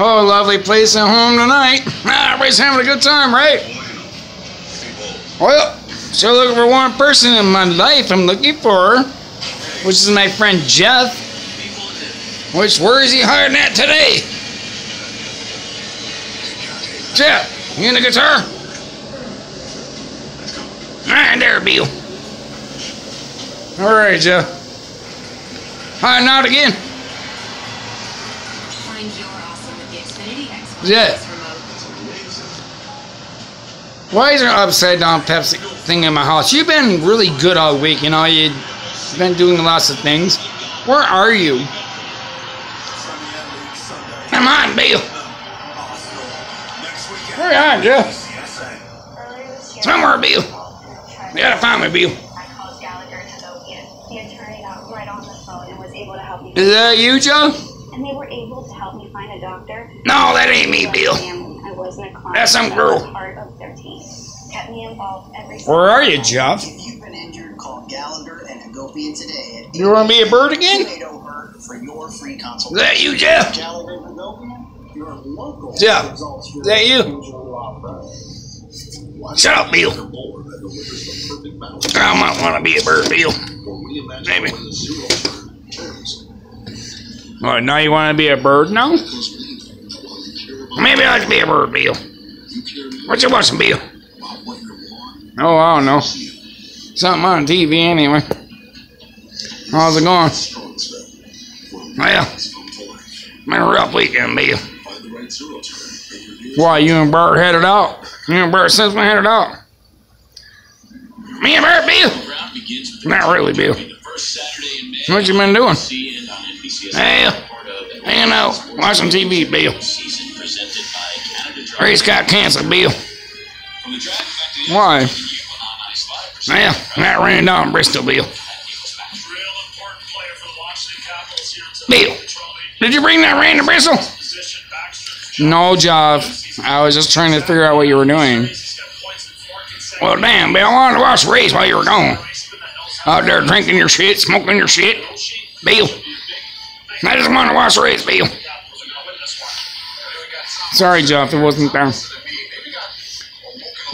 Oh, lovely place at home tonight. Everybody's having a good time, right? Well, still looking for one person in my life I'm looking for, which is my friend Jeff. Where is he hiding at today? Jeff, you in the guitar? Alright, there, Bill. Alright, Jeff. Hiding out again. Yeah. Why is there an upside down Pepsi thing in my house? You've been really good all week, you know, you've been doing lots of things. Where are you? Come on, Bill. Where are you, Jeff? Somewhere, Bill. You gotta find me, Bill. Is that you, Joe? And they were able to help me find a doctor. No, that ain't me, Bill. I wasn't a client. That's some girl. Part of their team. Kept me involved every Where are you, Jeff? If you've been injured, call Gallagher and Hagopian today at You want to be a bird again? for your free Is consultation. that you, Jeff? Gallagher and Hagopian, your local Jeff, results is that you? Shut up, Bill. I might want to be a bird, Bill. Maybe. What, now you want to be a bird now? Maybe I can be a bird, Bill. What you watching, Bill? Oh, I don't know. Something on TV anyway. How's it going? Well, been a rough weekend, Bill. Why, you and Bert headed out? You and Bert Simpson headed out? Me and Bert, Bill? Not really, Bill. What you been doing? Hey, you know, watching TV, Bill. Race got canceled, Bill. Why? Well, that ran down Bristol, Bill. Bill, did you bring that rain to Bristol? No, Jeff. I was just trying to figure out what you were doing. Well, damn, Bill, I wanted to watch the race while you were gone. Out there drinking your shit, smoking your shit. Bill, I just wanted to watch the race, Bill. Sorry, Jeff, it wasn't there.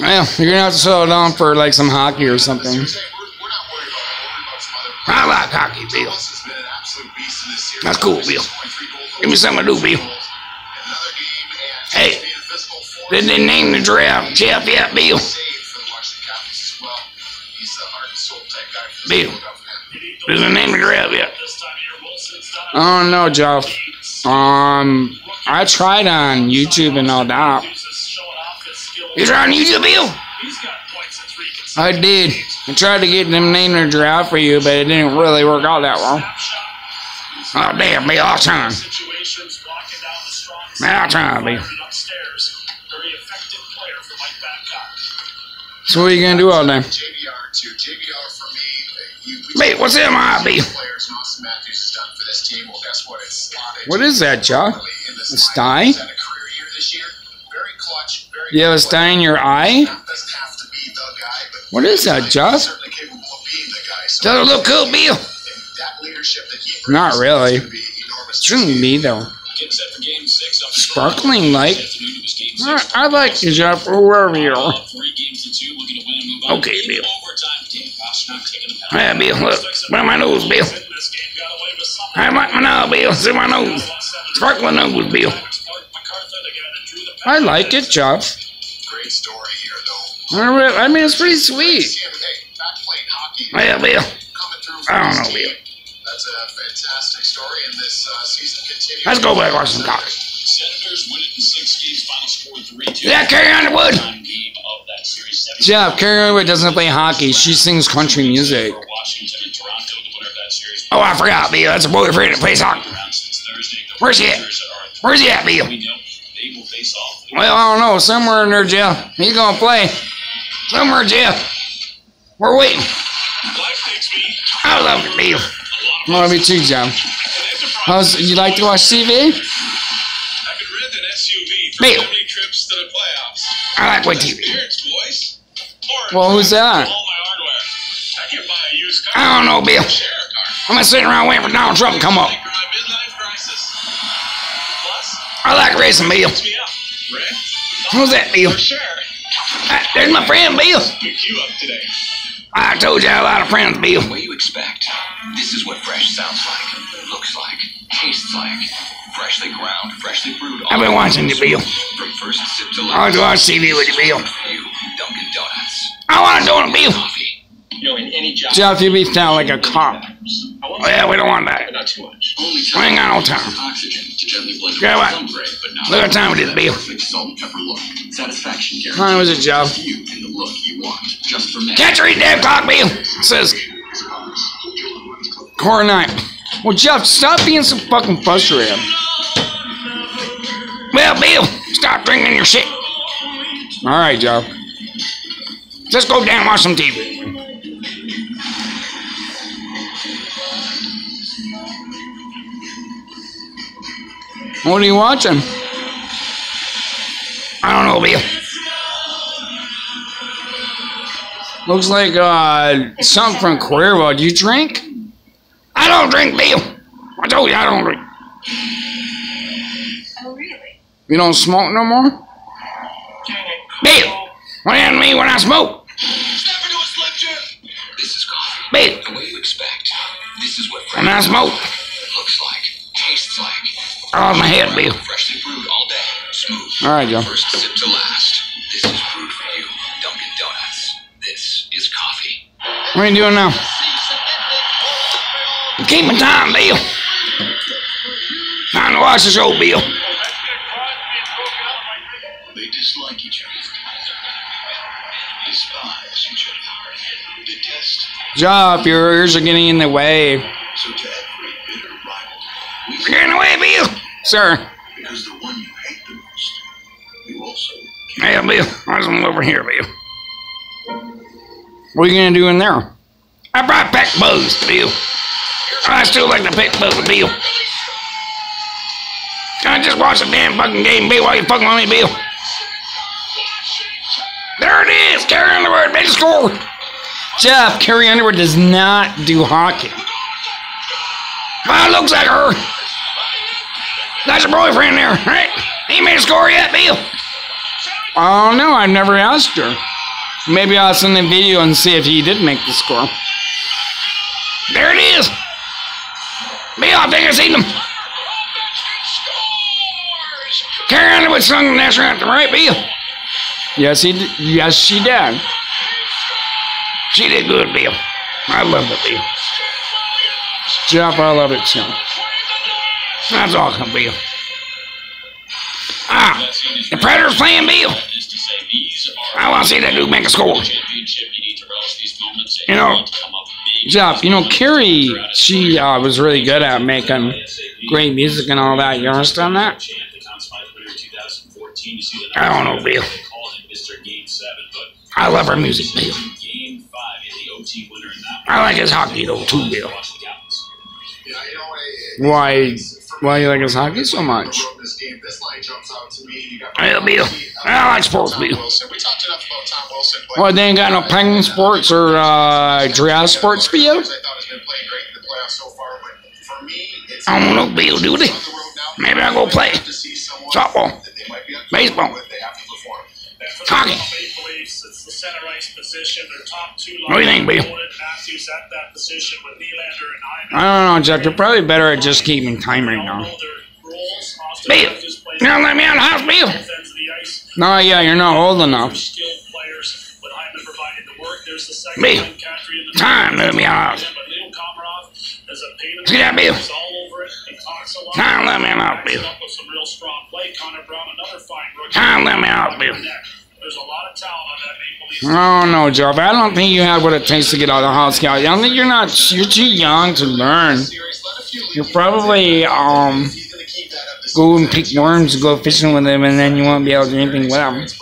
Well, you're gonna have to settle down for like some hockey or something. I like hockey, Bill. That's cool, Bill. Give me something to do, Bill. Hey, did they name the draft Jeff yet, Bill? Bill, did they name the draft yet? Oh no, Jeff. I tried on YouTube and all that. You tried on YouTube, Bill? I did. I tried to get them name their draft for you, but it didn't really work out that well. Oh damn, Bill, I'll try. I'll try, Bill. So what are you gonna do all day? Wait, what's MIB? What is that, Josh? A sty? You have a sty in your eye? What is that, Josh? Does it look cool, Bill? Not really. Shouldn't be, though. Sparkling light? I like you, Jeff, or wherever you are. Okay, Bill. Yeah, Bill, look. Look at my nose, Bill. I like my nose, Bill. See my nose. Sparkling nose, Bill. I like it, Jeff. Great story here, though. I mean, it's pretty sweet. Yeah, Bill. I don't know, Bill. That's a fantastic story, and this season continues. Let's go back and watch some cock. Senators win it in 6 games, final score 3-2. Yeah, Carrie Underwood. Jeff, Carrie Underwood doesn't play hockey. She sings country music. Oh, I forgot, Bill. That's a boyfriend that plays hockey. Where's he at? Where's he at, Bill? Well, I don't know. Somewhere in there, Jeff. He's gonna play. Somewhere, Jeff. We're waiting. I love it, Bill. I love you too, Jeff. You like to watch TV? Bill. I like what TV. Well, who's that? You can buy a used car. I don't know, Bill. Share a car. I'm gonna sit around waiting for Donald Trump to come up. Like a midlife crisis. Plus, I like racing, Bill. hits me up. Rick? Who's that, Bill? For sure. There's my friend, Bill. Pick you up today. I told you I had a lot of friends, Bill. What you expect. This is what fresh sounds like, looks like, tastes like. Freshly ground, freshly brewed. I've been watching you, Bill. From first sip to I want last. to watch TV with you, Bill. You, Dunkin' Donuts. I want to do it, Bill. Coffee. You know, in any job. Jeff, you be sound like a cop. Oh, yeah, we don't want that. Not too much. Only We ain't got no time. Oxygen to gently blend Yeah, what? some gray, but not Look at time it is, Bill. perfect salt and pepper look. Satisfaction guarantee. How was it, Jeff? You in the look you want. Just for men. Catch her eat damn clock, Bill. It says core night. Well, Jeff, stop being so fucking frustrated. Well, Bill, stop drinking your shit. All right, Jeff. Let's go down and watch some TV. What are you watching? I don't know, Bill. Looks like something from Cuervo. Do you drink? I don't drink, Bill. I told you I don't drink. Oh, really? You don't smoke no more? Bill, what happened to me when I smoke? Step into a Slim Jim. This is coffee. Bill, The way you expect. This is what when I fresh smoke, looks like, tastes like. I lost my head, Bill. Freshly brewed all day. Smooth. All right, Joe. First sip to last. This is brewed for you. Dunkin' Donuts. This is coffee. What are you doing now? Keep my time, Bill. Time to watch the show, Bill. They dislike each other. Despise each other. Detest. Jeff, your ears are getting in the way. So to every bitter rival, we You're in the way, Bill. Sir. because the one you hate the most, you also Hey, Bill. Where's one over here, Bill? What are you gonna do in there? I brought peck bugs, Bill. I still like to peck bugs, Bill. Can I just watch the damn fucking game, Bill, while you fucking with me, Bill? There it is! Carrie Underwood made a score! Jeff, Carrie Underwood does not do hockey. Well, looks like her. That's your boyfriend there, right? He made a score yet, Bill? Oh, no, I've never asked her. Maybe I'll send a video and see if he did make the score. There it is! Bill, I think I seen him. Carrie Underwood sung the national anthem, right, Bill? Yes, he did. Yes, she did. She did good, Bill. I love it, Bill. Jeff, I love it too. That's awesome, Bill. Ah, the Predators playing, Bill. Is to say these are I want to see that dude make a score. championship. You need to relish these moments. You know, need to come up big. Jeff, you know, Carrie, she was really good at making great music and all that. You understand that? I don't know, Bill. I love her music, Bill. I like his hockey, though, too, Bill. Yeah, you know, Why you like his hockey so much? this game, this line jumps out to me. You got Hey, Bill. I like sports, Tom Bill. Wilson. We talked enough about Tom Wilson, but Well, they ain't got no penguin sports or giraffe sports, Bill? I thought has been playing great in the playoffs so far, but for me, it's I don't know, Bill, do they? on the road now. Maybe I'll go play. To see someone Softball. that they might be Baseball. with, they have to perform. Hockey. Maple Leafs, it's the center ice position. Their top two What do you think, Bill? Matthews at that position with Nylander and I don't know, Jeff. You're probably better at just keeping time right now. Bill, you don't let me out of the house, Bill. No, yeah, you're not old enough. Skilled players, but Hyman provided the work. There's the second Bill, line, Kadri in the time, let me out. But Leo Komarov is a pain in the See that, Bill? He's all over it. He talks a lot. Time, let me out, Backs it Bill. up with some real strong play. Connor Brown, another fine rookie. Time, let me out, Bill. There's a lot of talent on that Maple Leafs. Oh no, Jeff. I don't think you have what it takes to get out of the house, Scout. I don't think you're not. You're too young to learn. You'll probably go and pick worms, go fishing with them, and then you won't be able to do anything with them. But hey,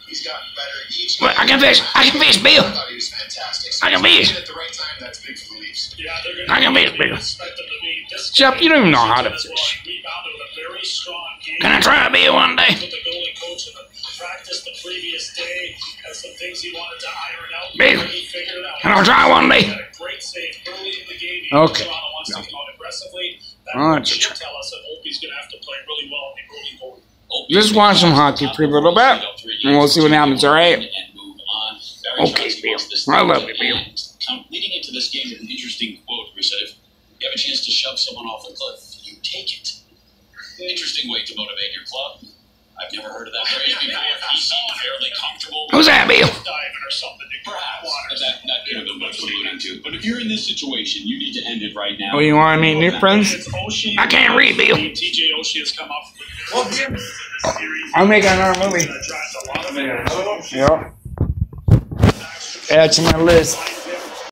he's gotten better each Well, I can fish. I can fish, Bill. I thought he was fantastic. So I can fish. at the right time, that's big for the Leafs. Yeah, they're I gonna can fish, Bill. expect them to be this Jeff, you don't even know how to as well. fish. He rebounded with a very strong game. Can I try to be one day? With the goalie coach in the practice the previous day, has some things he wanted to iron out. Bill, and I'll try one day. Great save early in the game. Okay. Toronto wants to come out aggressively. Oh, That it's a should try. tell us that Opie's going to have to play really well in the early going. Just watch some hockey for a little bit, and we'll see what happens, alright? Okay, Bill. I love you, Bill. Leading into this game with an interesting quote, where he said, if you have a chance to shove someone off a cliff, you take it. Interesting way to motivate your club. I've never heard of that phrase before. He seemed fairly comfortable. Who's that, Bill? Diving or something to Perhaps. That could have been what he was alluding to. But if you're in this situation, you need to end it right now. Oh, you want to meet new friends? It's Oshie. I can't read, Bill. TJ Oshie has come up with this series. I'll make another movie. That drives a lot of it. Yep. Add to my list.